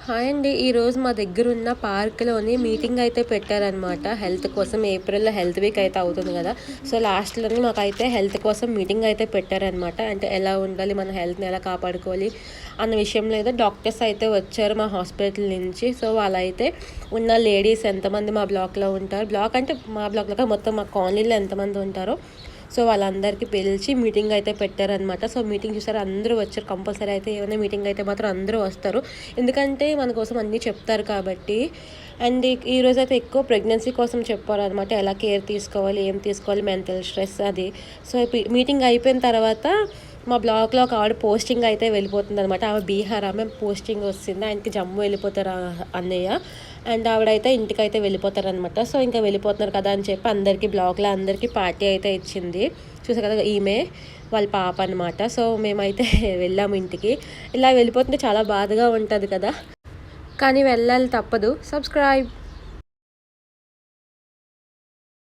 Hi అండి. ఈరోజు మా దగ్గరున్న పార్క్‌లోని మీటింగ్ అయితే పెట్టారనమాట. హెల్త్ కోసం ఏప్రిల్‌లో హెల్త్ వీక్ అయితే అవుతుంది కదా! సో, లాస్ట్‌లోని మాకైతే హెల్త్ కోసం మీటింగ్ అయితే పెట్టారనమాట. అంటే ఎలా ఉండాలి, మన హెల్త్‌ని ఎలా కాపాడుకోవాలి అన్న విషయంలో అయితే డాక్టర్స్ అయితే వచ్చారు మా హాస్పిటల్ నుంచి. సో, వాళ్ళైతే ఉన్న లేడీస్ ఎంతమంది మా బ్లాక్‌లో ఉంటారు, బ్లాక్ అంటే మా బ్లాక్‌లో కాదు, మొత్తం మా కాలనీలో ఎంతమంది ఉంటారో సో వాళ్ళందరికీ పిలిచి మీటింగ్ అయితే పెట్టారనమాట. సో మీటింగ్ చూసారా, అందరూ వచ్చారు. కంపల్సరీ అయితే ఏమైనా మీటింగ్ అయితే మాత్రం అందరూ వస్తారు. ఎందుకంటే మన కోసం అన్నీ చెప్తారు కాబట్టి. అండ్ ఈరోజు అయితే ఎక్కువ ప్రెగ్నెన్సీ కోసం చెప్పారనమాట. ఎలా కేర్ తీసుకోవాలి, ఏం తీసుకోవాలి, మెంటల్ స్ట్రెస్ అది. సో మీటింగ్ అయిపోయిన తర్వాత మా బ్లాక్లో ఒక ఆవిడ పోస్టింగ్ అయితే వెళ్ళిపోతుంది అనమాట. ఆమె బీహార్, ఆమె పోస్టింగ్ వస్తుంది. ఆయనకి జమ్మూ వెళ్ళిపోతారు అన్నయ్య. అండ్ ఆవిడైతే ఇంటికైతే వెళ్ళిపోతారనమాట. సో ఇంకా వెళ్ళిపోతున్నారు కదా అని చెప్పి అందరికీ బ్లాక్లో అందరికీ పార్టీ అయితే ఇచ్చింది. చూసారు కదా, ఈమె వాళ్ళ పాప అనమాట. సో మేమైతే వెళ్ళాము ఇంటికి. ఇలా వెళ్ళిపోతుంటే చాలా బాధగా ఉంటుంది కదా, కానీ వెళ్ళాలి, తప్పదు. సబ్స్క్రైబ్.